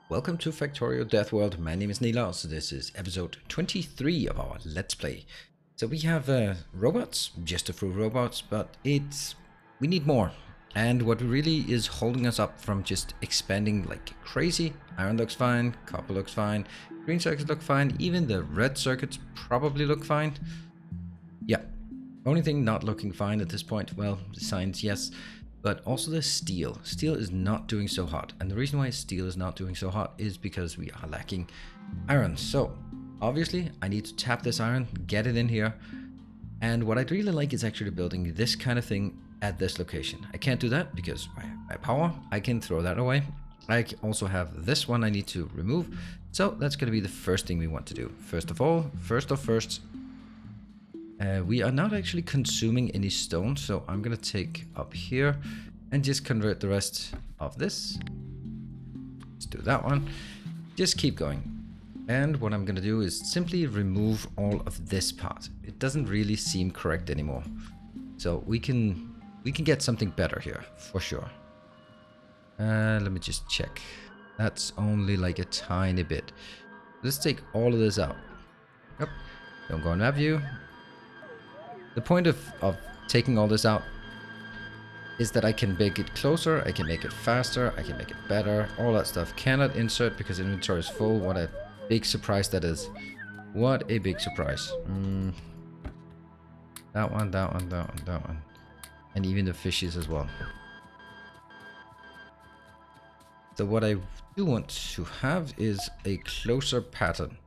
Welcome to Factorio Death World. My name is Nilaus. This is episode 23 of our Let's Play. So we have robots, just a few robots, but we need more. And what really is holding us up from just expanding like crazy, iron looks fine, copper looks fine, green circuits look fine, even the red circuits probably look fine. Yeah, only thing not looking fine at this point, well, the science, yes. But also the steel. Steel is not doing so hot. And the reason why steel is not doing so hot is because we are lacking iron. So obviously I need to tap this iron, get it in here. And what I'd really like is actually building this kind of thing at this location. I can't do that because my power, I can throw that away. I also have this one I need to remove. So that's going to be the first thing we want to do. First of all, we are not actually consuming any stone, so I'm gonna take up here and just convert the rest of this. Let's do that one. Just keep going. And what I'm gonna do is simply remove all of this part. It doesn't really seem correct anymore. So we can get something better here, for sure. Let me just check. That's only like a tiny bit. Let's take all of this out. Yep. Don't go on map view. The point of taking all this out is that I can make it closer, I can make it faster, I can make it better, all that stuff. Cannot insert because inventory is full. What a big surprise that is. What a big surprise. That one, that one, that one, that one. And even the fishes as well. So what I do want to have is a closer pattern.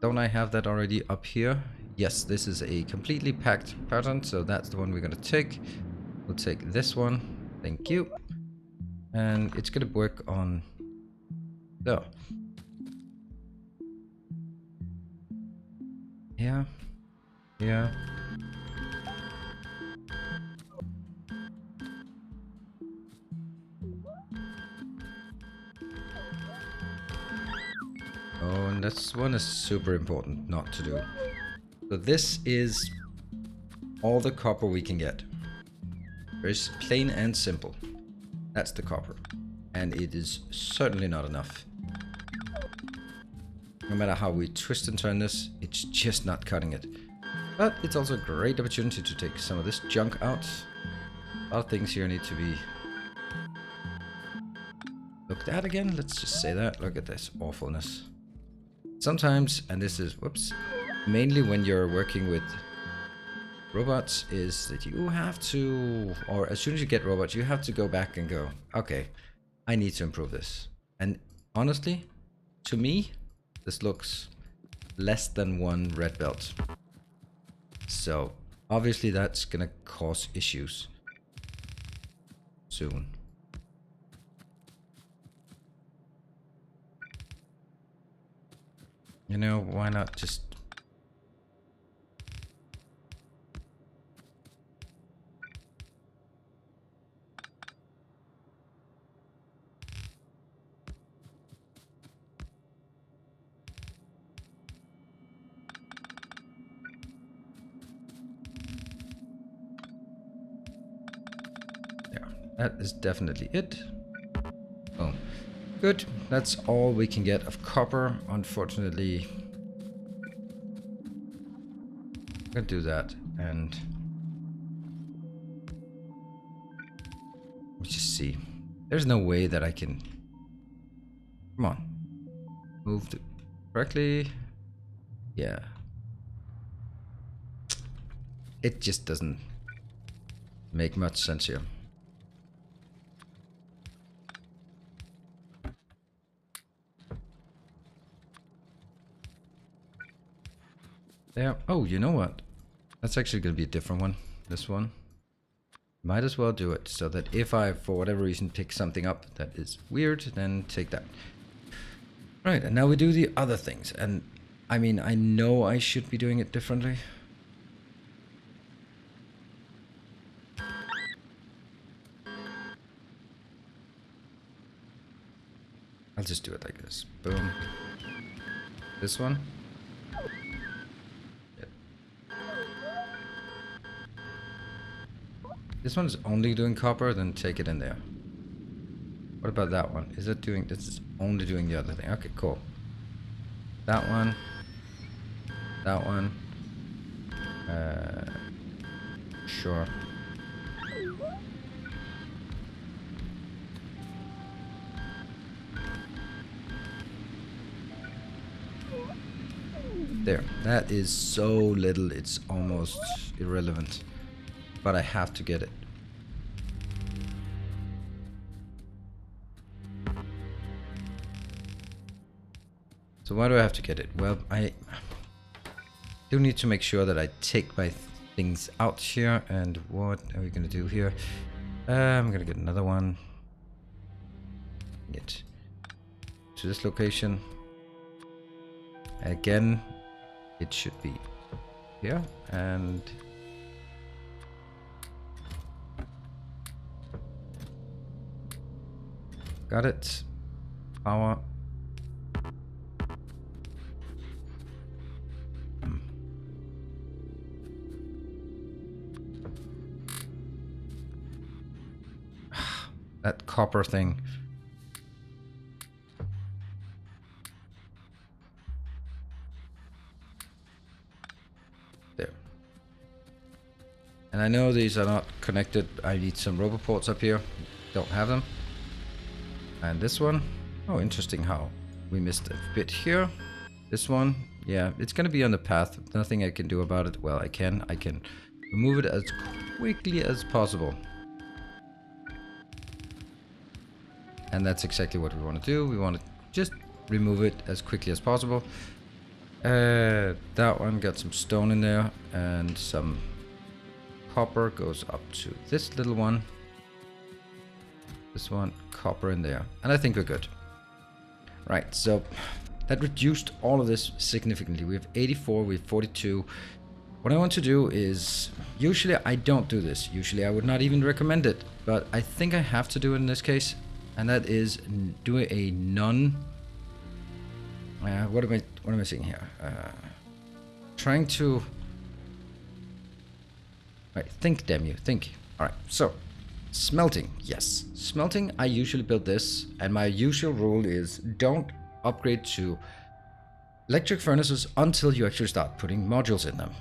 Don't I have that already up here? Yes, this is a completely packed pattern, so that's the one we're gonna take. We'll take this one, thank you. And it's gonna work on... So. Yeah. Yeah. Oh, and this one is super important not to do. So this is all the copper we can get. Very plain and simple. That's the copper. And it is certainly not enough. No matter how we twist and turn this, it's just not cutting it. But it's also a great opportunity to take some of this junk out. A lot of things here need to be looked at again. Let's just say that. Look at this awfulness. Sometimes, and this is, whoops, mainly when you're working with robots, is that you have to, or as soon as you get robots, you have to go back and go, okay, I need to improve this. And honestly, to me, this looks less than one red belt. So obviously that's gonna cause issues soon. You know, why not just... Yeah, that is definitely it. Oh, good. That's all we can get of copper. Unfortunately, I'm gonna do that, and let's just see. There's no way that I can... Come on. Move it correctly. Yeah. It just doesn't make much sense here. There. Oh, you know what? That's actually going to be a different one. This one. Might as well do it so that if I, for whatever reason, pick something up that is weird, then take that. Right, and now we do the other things. And I mean, I know I should be doing it differently. I'll just do it like this. Boom. This one. This one's only doing copper, then take it in there. What about that one? Is it doing, this is only doing the other thing. Okay, cool. That one. That one. Sure. There. That is so little, it's almost irrelevant. But I have to get it. So why do I have to get it? Well, I do need to make sure that I take my things out here. And what are we going to do here? I'm going to get another one. Get to this location. Again, it should be here. And got it. Power. That copper thing. There. And I know these are not connected. I need some roboports up here. Don't have them. And this one. Oh, interesting how we missed a bit here. This one. Yeah, it's going to be on the path. Nothing I can do about it. Well, I can remove it as quickly as possible. And that's exactly what we want to do. We want to just remove it as quickly as possible. That one got some stone in there, and some copper goes up to this little one. This one, copper in there. And I think we're good. Right, so that reduced all of this significantly. We have 84, we have 42. What I want to do is, usually I don't do this. Usually I would not even recommend it, but I think I have to do it in this case. And that is doing a non. What am I saying here? Trying to. Right, think, damn you, think. All right, so smelting, yes, smelting. I usually build this, and my usual rule is don't upgrade to electric furnaces until you actually start putting modules in them,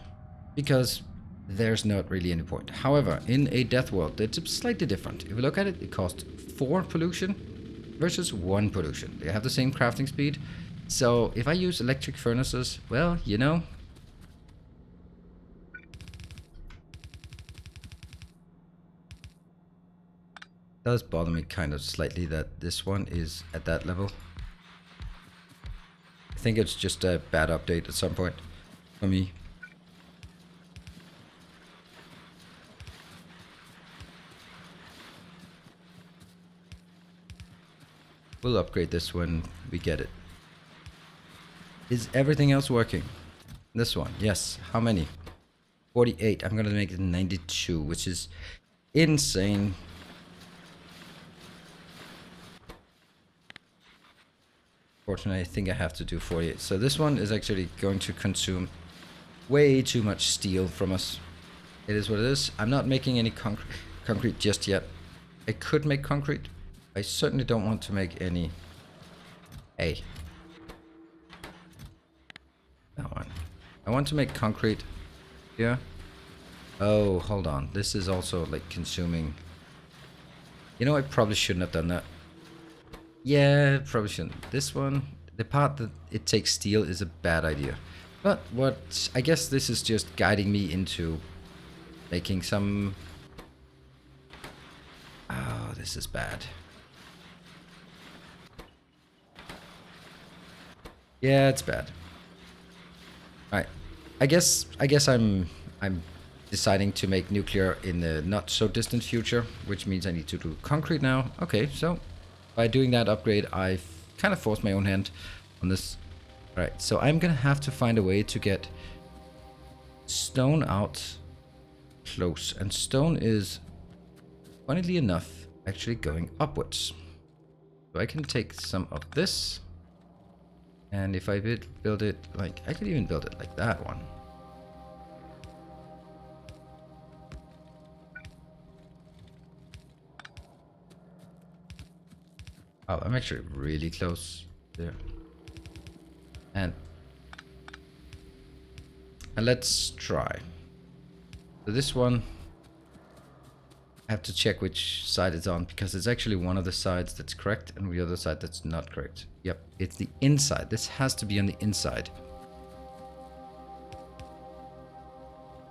because there's not really any point. However, in a Death World, it's slightly different. If you look at it, it costs 4 pollution versus 1 pollution. They have the same crafting speed. So if I use electric furnaces, well, you know. It does bother me kind of slightly that this one is at that level. I think it's just a bad update at some point for me. We'll upgrade this when we get it. Is everything else working? This one, yes. How many? 48. I'm gonna make it 92, which is insane. Fortunately, I think I have to do 48. So this one is actually going to consume way too much steel from us. It is what it is. I'm not making any concrete just yet. I could make concrete. I certainly don't want to make any. Hey. That one. I want to make concrete. Yeah. Oh, hold on. This is also like consuming. You know, I probably shouldn't have done that. Yeah, probably shouldn't. This one, the part that it takes steel is a bad idea. But what, I guess this is just guiding me into making some. Oh, this is bad. Yeah, it's bad. Alright. I guess I'm deciding to make nuclear in the not so distant future, which means I need to do concrete now. Okay, so by doing that upgrade, I've kind of forced my own hand on this. Alright, so I'm gonna have to find a way to get stone out close. And stone is, funnily enough, actually going upwards. So I can take some of this. And if I build it like, I could even build it like that one. Oh, I'm actually really close there. And let's try. So this one, I have to check which side it's on because it's actually one of the sides that's correct and the other side that's not correct. Yep, it's the inside. This has to be on the inside.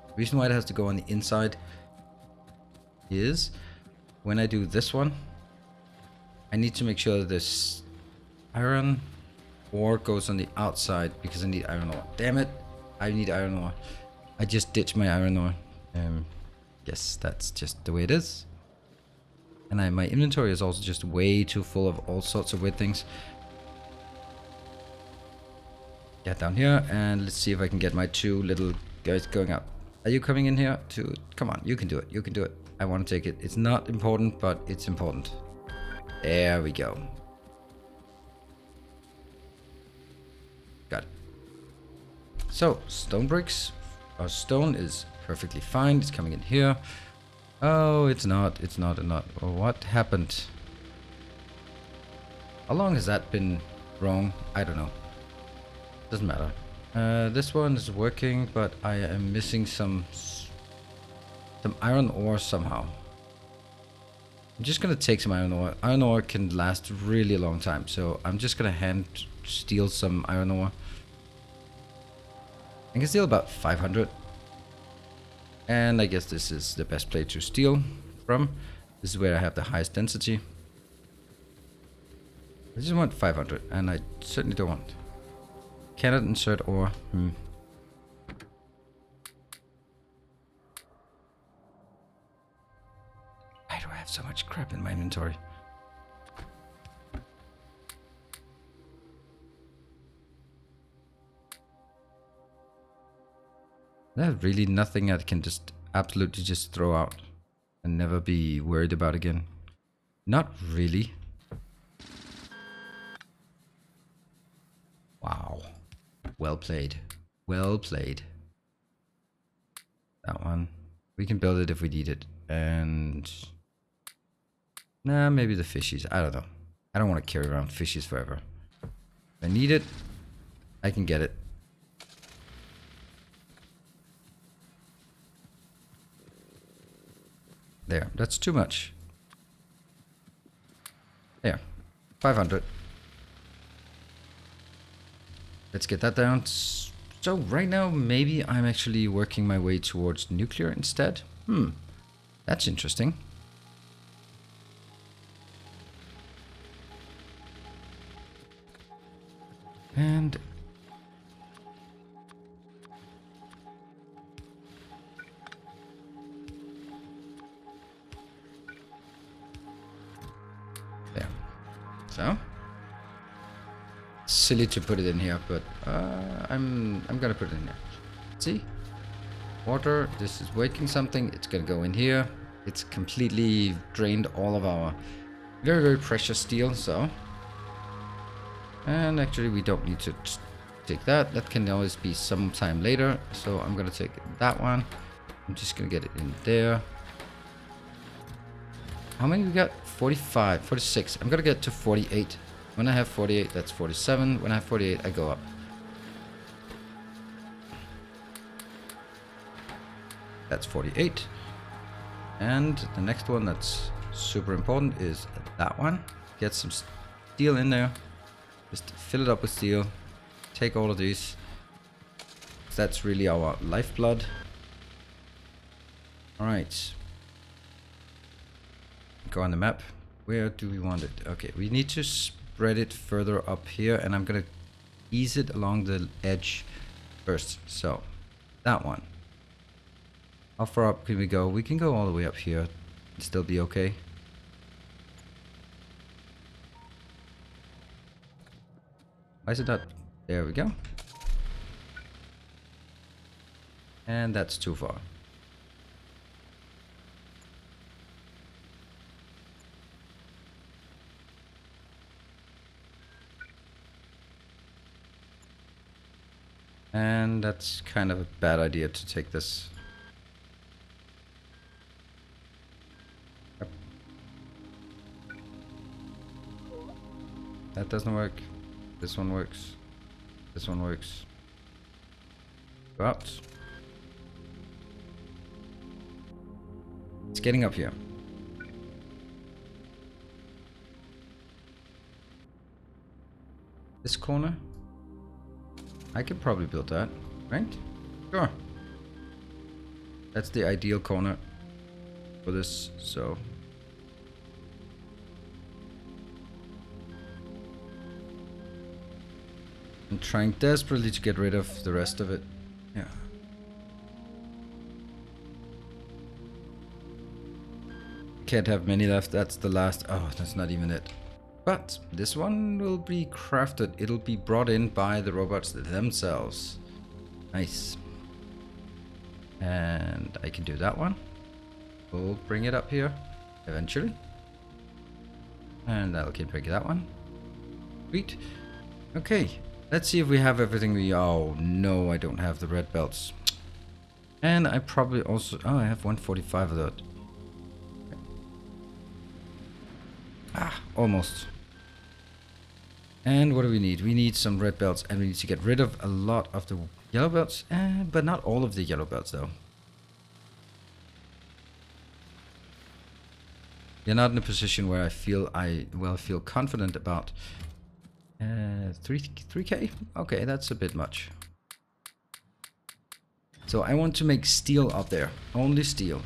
The reason why it has to go on the inside is when I do this one, I need to make sure that this iron ore goes on the outside because I need iron ore. Damn it, I need iron ore. I just ditched my iron ore. Yes, that's just the way it is. And my inventory is also just way too full of all sorts of weird things. Get down here and let's see if I can get my two little guys going out. Are you coming in here to... Come on, you can do it. You can do it. I want to take it. It's not important, but it's important. There we go. Got it. So, stone bricks. Our stone is perfectly fine. It's coming in here. Oh, it's not. It's not. Oh, what happened? How long has that been wrong? I don't know. Doesn't matter. This one is working, but I am missing some iron ore somehow. I'm just gonna take some iron ore. Iron ore can last really long time, so I'm just gonna hand steal some iron ore. I can steal about 500. And I guess this is the best place to steal from. This is where I have the highest density. I just want 500, and I certainly don't want. Cannot insert ore. Why do I have so much crap in my inventory? There's really nothing I can just absolutely just throw out and never be worried about again. Not really. Wow. Well played. Well played. That one. We can build it if we need it. And... Nah, maybe the fishies. I don't know. I don't want to carry around fishies forever. If I need it, I can get it. There, that's too much. There, 500. Let's get that down. So right now, maybe I'm actually working my way towards nuclear instead. That's interesting. And... there. So... Silly to put it in here, but I'm gonna put it in here. See? Water, this is waking something, it's gonna go in here. It's completely drained all of our very, very precious steel, so... And actually we don't need to take that. That can always be sometime later. So I'm gonna take that one. I'm just gonna get it in there. How many we got? 45, 46. I'm gonna get to 48. When I have 48, that's 47. When I have 48, I go up. That's 48. And the next one that's super important is that one. Get some steel in there. Just fill it up with steel. Take all of these. That's really our lifeblood. Alright. Go on the map. Where do we want it? Okay, we need to spread it further up here, and I'm gonna ease it along the edge first. So, that one. How far up can we go? We can go all the way up here and still be okay. Why is it not? There we go. And that's too far. And that's kind of a bad idea to take this. That doesn't work. This one works. This one works. Go out. It's getting up here. This corner. I could probably build that, right? Sure. That's the ideal corner for this, so. I'm trying desperately to get rid of the rest of it. Yeah. Can't have many left. That's the last. Oh, that's not even it. But this one will be crafted. It'll be brought in by the robots themselves. Nice. And I can do that one. We'll bring it up here eventually. And that'll keep bringing that one. Sweet. Okay. Let's see if we have everything we... Oh, no, I don't have the red belts. And I probably also... Oh, I have 145 of that. Ah, almost. And what do we need? We need some red belts, and we need to get rid of a lot of the yellow belts, but not all of the yellow belts, though. You're not in a position where I feel feel confident about 3k. Okay, that's a bit much. So I want to make steel up there, only steel,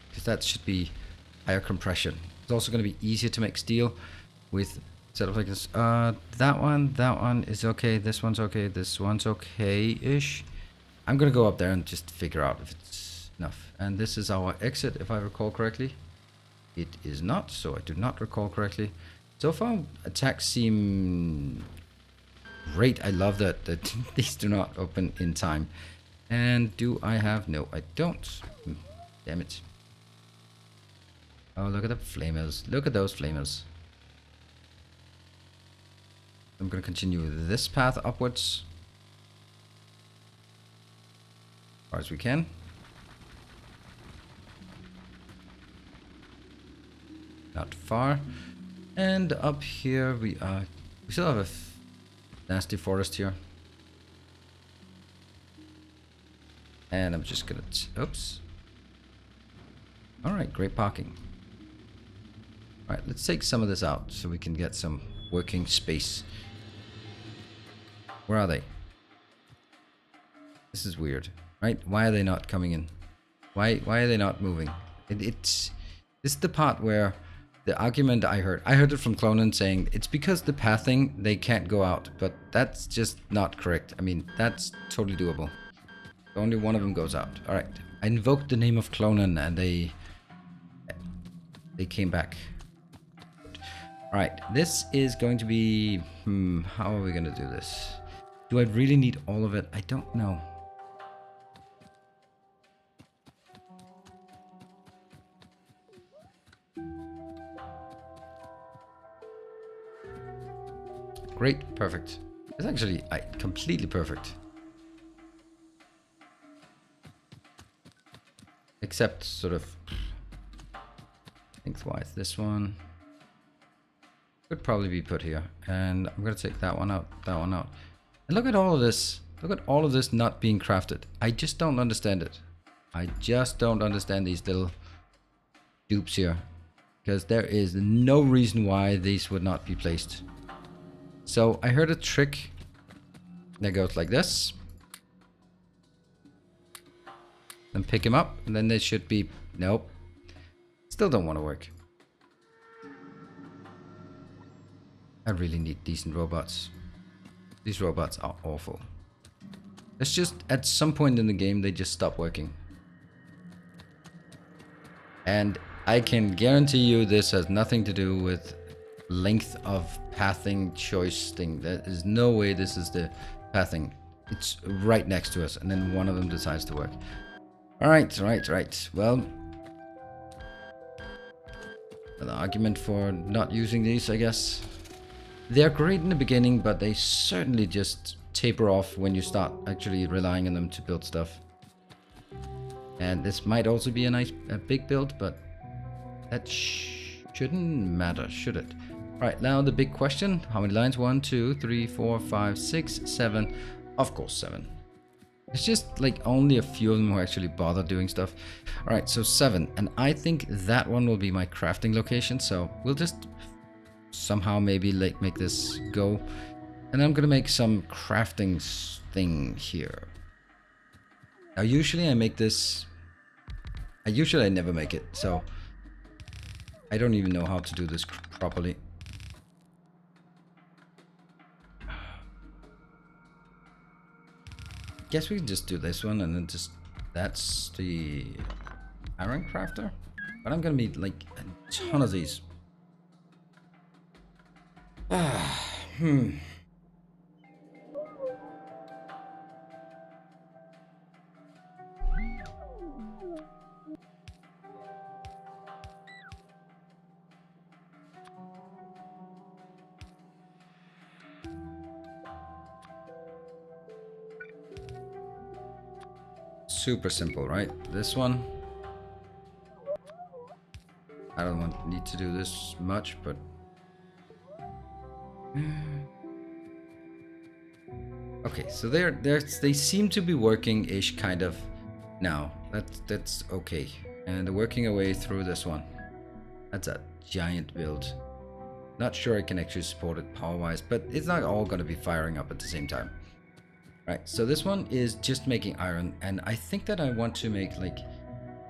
because that should be higher compression. It's also going to be easier to make steel with setup like this. That one is okay. This one's okay. This one's okay-ish. I'm going to go up there and just figure out if it's enough. And this is our exit, if I recall correctly. It is not, so I do not recall correctly. So far, attacks seem great. I love that these do not open in time. And do I have... No, I don't. Damn it. Oh, look at the flamers. Look at those flamers. I'm going to continue this path upwards. As far as we can. Not far. And up here we still have a nasty forest here. And I'm just gonna... Oops. Alright, great parking. Alright, let's take some of this out so we can get some working space. Where are they? This is weird, right? Why are they not coming in? Why are they not moving? This is the part where the argument I heard it from Clonan saying it's because the pathing they can't go out, but that's just not correct. I mean, that's totally doable. Only one of them goes out. All right, I invoked the name of Clonan and they came back. All right, this is going to be how are we going to do this? Do I really need all of it? I don't know. Great, perfect. It's actually completely perfect. Except sort of lengthwise. This one could probably be put here. And I'm going to take that one out, that one out. And look at all of this. Look at all of this not being crafted. I just don't understand it. I just don't understand these little dupes here. Because there is no reason why these would not be placed. So I heard a trick that goes like this. Then pick him up, and then they should be... Nope. Still don't want to work. I really need decent robots. These robots are awful. It's just, at some point in the game, they just stop working. And I can guarantee you this has nothing to do with length of pathing choice thing. There is no way this is the pathing. It's right next to us, and then one of them decides to work. Alright, right. Well, an argument for not using these, I guess. They're great in the beginning, but they certainly just taper off when you start actually relying on them to build stuff. And this might also be a big build, but that shouldn't matter, should it? Right, now the big question. How many lines? 1, 2, 3, 4, 5, 6, 7. Of course, 7. It's just like only a few of them who actually bother doing stuff. Alright, so 7. And I think that one will be my crafting location. So we'll just somehow maybe like make this go. And I'm gonna make some crafting thing here. Now usually I make this... I never make it, so... I don't even know how to do this properly. Guess we can just do this one and then just... That's the iron crafter. But I'm gonna need like a ton of these. Super simple, right? This one. I don't need to do this much, but... Okay, so they seem to be working-ish, kind of, now. That's okay. And they're working our way through this one. That's a giant build. Not sure I can actually support it power-wise, but it's not all going to be firing up at the same time. Right, so this one is just making iron, and I think that I want to make like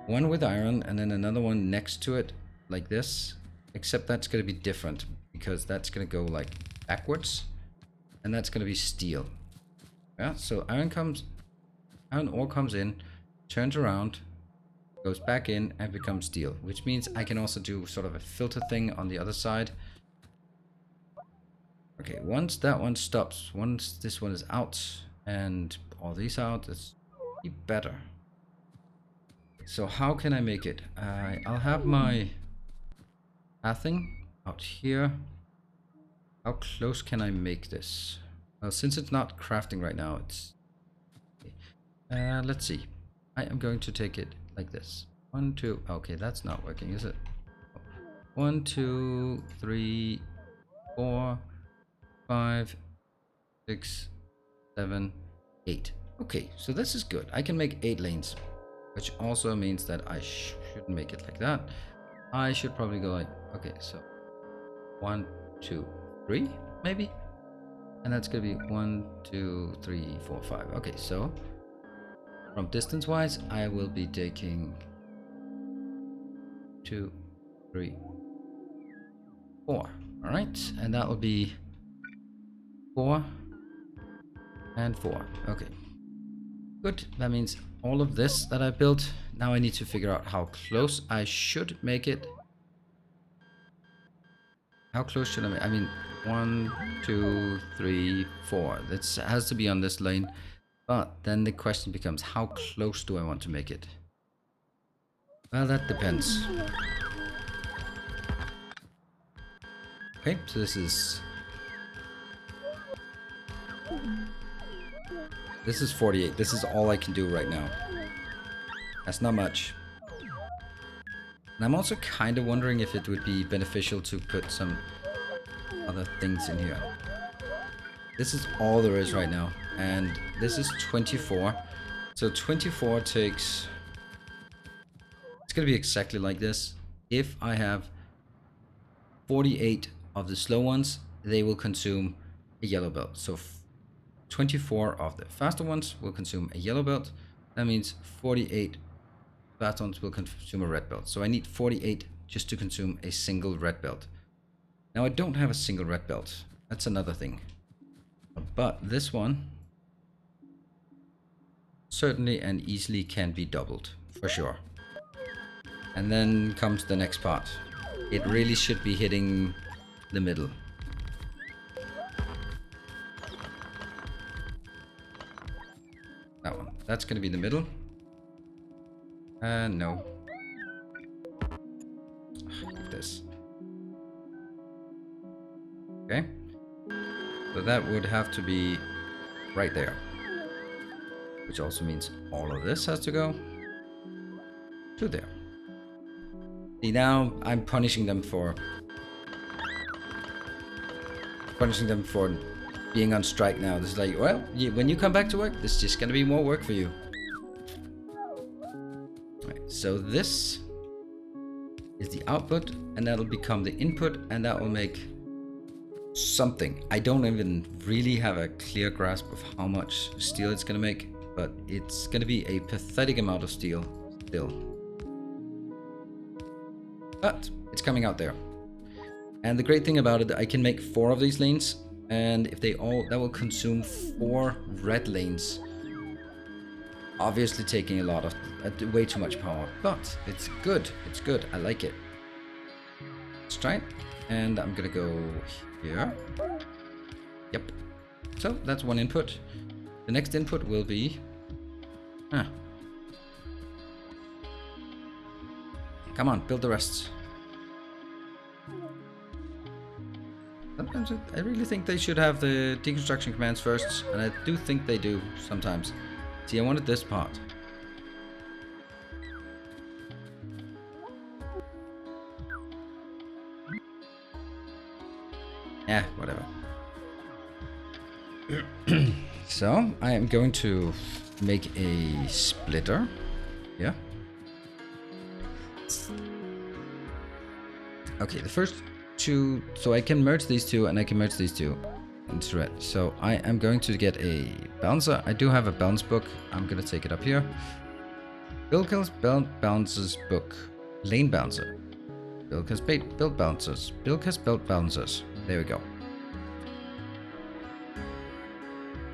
one with iron and then another one next to it like this, except that's going to be different because that's going to go like backwards and that's going to be steel. Yeah, so iron ore comes in, turns around, goes back in and becomes steel, which means I can also do sort of a filter thing on the other side. Okay, once that one stops, once this one is out and all these out, it's better. So how can I make it? I'll have my pathing out here. How close can I make this? Well, since it's not crafting right now, it's... let's see. I am going to take it like this. 1, 2... Okay, that's not working, is it? 1, 2, 3, 4, 5, 6, 7, 8. Okay, so this is good. I can make 8 lanes, which also means that I shouldn't make it like that. I should probably go like... Okay, so 1, 2, 3, maybe? And that's gonna be 1, 2, 3, 4, 5. Okay, so from distance wise, I will be taking 2, 3, 4. All right, and that will be 4 and 4. Okay, good. That means all of this that I built, now I need to figure out how close I should make it. How close should I make? I mean, 1, 2, 3, 4. This has to be on this lane. But then the question becomes, how close do I want to make it? Well, that depends. Okay, so this is 48. This is all I can do right now. That's not much. And I'm also kind of wondering if it would be beneficial to put some other things in here. This is all there is right now. And this is 24. So 24 takes... It's going to be exactly like this. If I have 48 of the slow ones, they will consume a yellow belt. So 24 of the faster ones will consume a yellow belt. That means 48 fast ones will consume a red belt. So I need 48 just to consume a single red belt. Now I don't have a single red belt. That's another thing. But this one certainly and easily can be doubled, for sure. And then comes the next part. It really should be hitting the middle. That one. That's going to be the middle. No. Like this. Okay. So that would have to be right there. Which also means all of this has to go to there. See, now I'm punishing them for punishing them for being on strike now. This is like, well, when you come back to work, this is just gonna be more work for you. Right, so this is the output, and that'll become the input, and that will make something. I don't even really have a clear grasp of how much steel it's gonna make, but it's gonna be a pathetic amount of steel still. But it's coming out there. And the great thing about it, I can make 4 of these lanes, and if they all, that will consume 4 red lanes. Obviously taking a lot of, way too much power, but it's good. It's good. I like it. Let's try it. And I'm gonna go here. Yep. So that's one input. The next input will be... Come on, build the rest. Sometimes I really think they should have the deconstruction commands first, and I do think they do sometimes. See, I wanted this part. Yeah, whatever. So, I am going to make a splitter. Yeah. Okay, the first 2, so I can merge these 2 and I can merge these 2 into red. So I am going to get a balancer. I do have a balance book. I'm gonna take it up here. Bilka's belt balancers book. Lane balancer. Bilka's belt balancers. Bilka's belt balancers. There we go.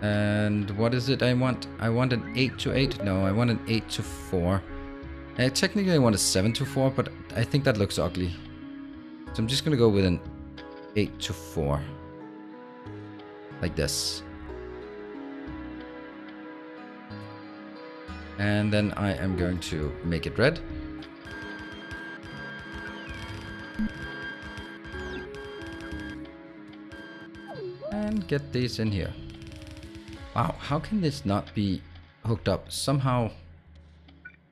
And what is it I want? I want an 8 to 8. No, I want an 8 to 4. Technically I want a 7 to 4, but I think that looks ugly. So I'm just gonna go with an 8 to 4. Like this. And then I am going to make it red. And get these in here. Wow, how can this not be hooked up? Somehow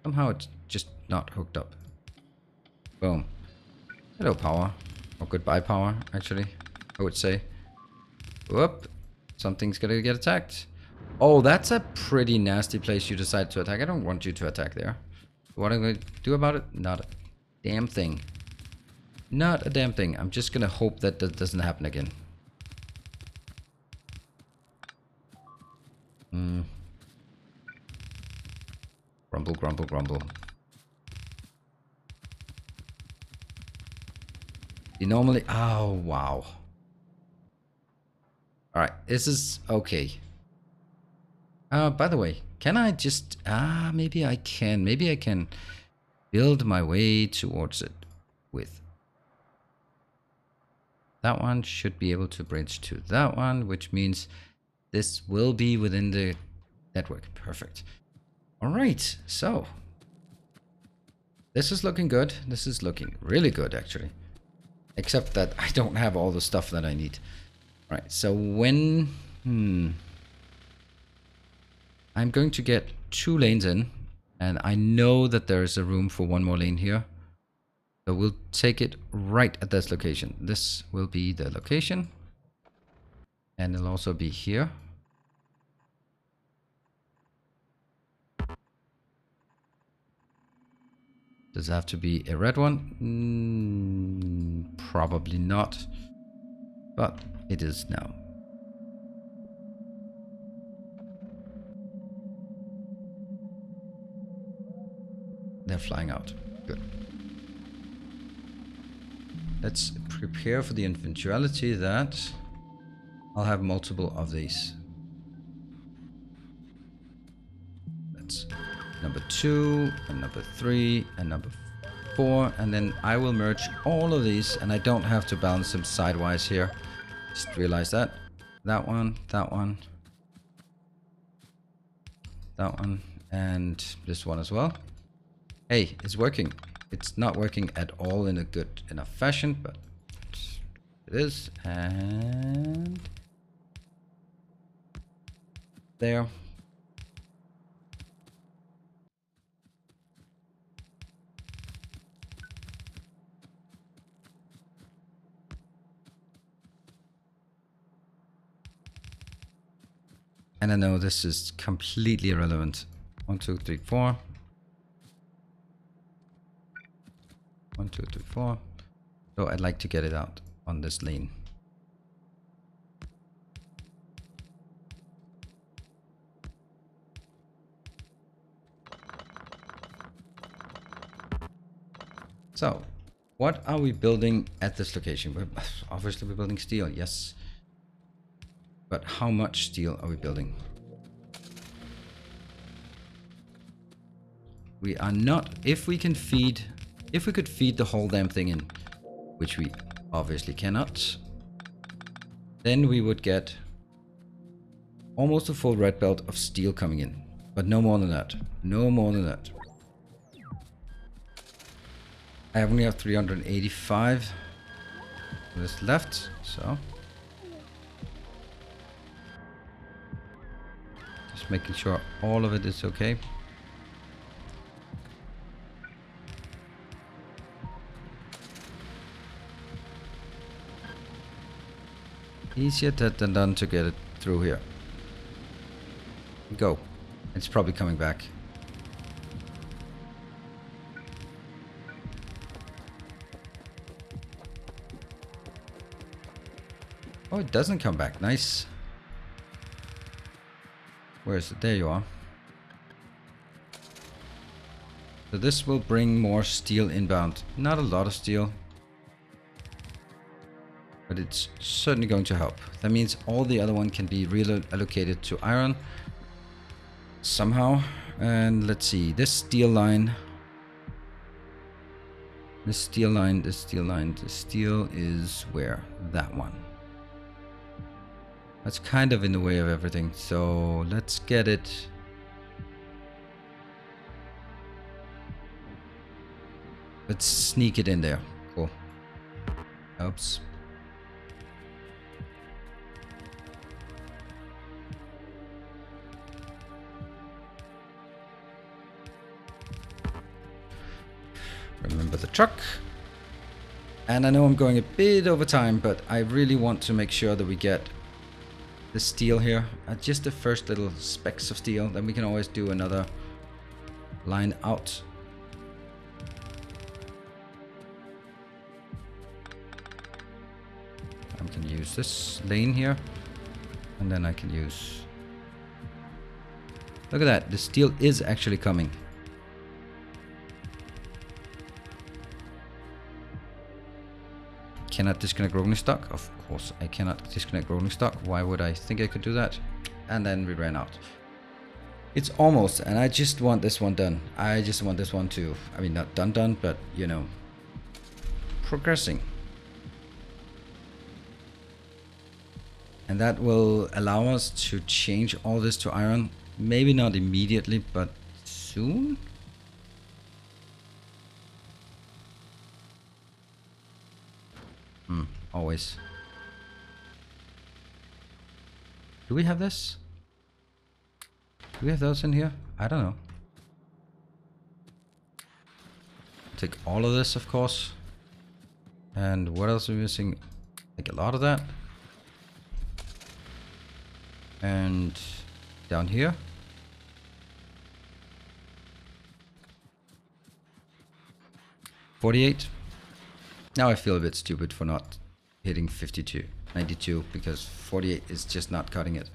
it's just not hooked up. Boom. Hello, power. Or goodbye, power, actually, I would say. Whoop. Something's gonna get attacked. Oh, that's a pretty nasty place you decide to attack. I don't want you to attack there. What am I gonna do about it? Not a damn thing. Not a damn thing. I'm just gonna hope that that doesn't happen again. Grumble, grumble, grumble. You normally... Oh, wow. Alright, this is okay. By the way, can I just... maybe I can. Maybe I can build my way towards it with... That one should be able to bridge to that one, which means this will be within the network. Perfect. Alright, so... This is looking good. This is looking really good, actually. Except that I don't have all the stuff that I need. Alright, so when... I'm going to get 2 lanes in. And I know that there is a room for 1 more lane here. So we'll take it right at this location. This will be the location. And it'll also be here. Does it have to be a red one? Probably not. But it is now. They're flying out. Good. Let's prepare for the eventuality that I'll have multiple of these. That's number 2 and number 3 and number 4, and then I will merge all of these, and I don't have to balance them sidewise here. Just realize that. That one, that one, that one, and this one as well. Hey, it's working. It's not working at all in a good enough fashion, but it is. And there. And I know this is completely irrelevant. 1, 2, 3, 4. 1, 2, 3, 4. So I'd like to get it out on this lane. So, what are we building at this location? Obviously we're building steel, yes. But how much steel are we building? We are not, if we could feed the whole damn thing in, which we obviously cannot, then we would get almost a full red belt of steel coming in. But no more than that. No more than that. I only have 385 this left, so just making sure all of it is okay. Easier said than done to get it through here. Go. It's probably coming back. Oh, it doesn't come back. Nice. Where is it? There you are. So this will bring more steel inbound. Not a lot of steel, but it's certainly going to help. That means all the other one can be reallocated to iron somehow. And let's see, this steel line, this steel is where? That one. That's kind of in the way of everything, so let's get it. Let's sneak it in there. Cool. Oops. Remember the truck. And I know I'm going a bit over time, but I really want to make sure that we get the steel here, just the first little specks of steel, then we can always do another line out. I can use this lane here, and then I can use, look at that, the steel is actually coming. Cannot disconnect rolling stock. Of course I cannot disconnect rolling stock. Why would I think I could do that? And then we ran out. It's almost, and I just want this one done. I just want this one to, I mean, not done, but you know, progressing. And that will allow us to change all this to iron. Maybe not immediately, but soon. Always. Do we have this? Do we have those in here? I don't know. Take all of this, of course. And what else are we missing? Like a lot of that. And down here. $48. Now I feel a bit stupid for not hitting 92, because 48 is just not cutting it.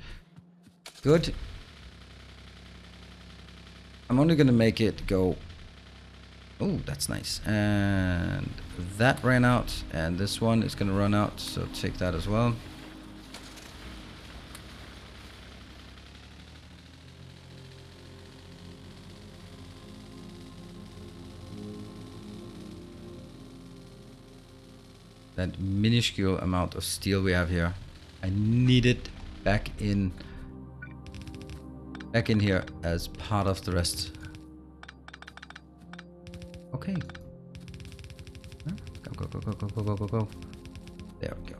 Good. I'm only gonna make it go. Oh, that's nice. And that ran out, and this one is gonna run out, so take that as well. That minuscule amount of steel we have here, I need it back in here as part of the rest. Okay. Go. There we go.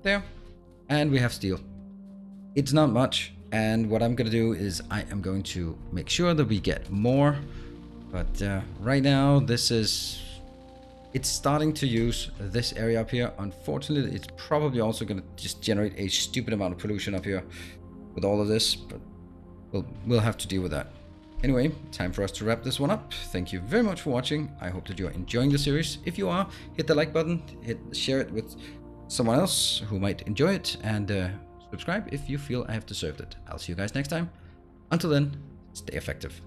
There. And we have steel. It's not much, and what I'm gonna do is I am going to make sure that we get more, but right now this is It's starting to use this area up here. Unfortunately, it's probably also going to just generate a stupid amount of pollution up here with all of this, but we'll have to deal with that. Anyway, time for us to wrap this one up. Thank you very much for watching. I hope that you're enjoying the series. If you are, hit the like button, share it with someone else who might enjoy it, and subscribe if you feel I have deserved it. I'll see you guys next time. Until then, stay effective.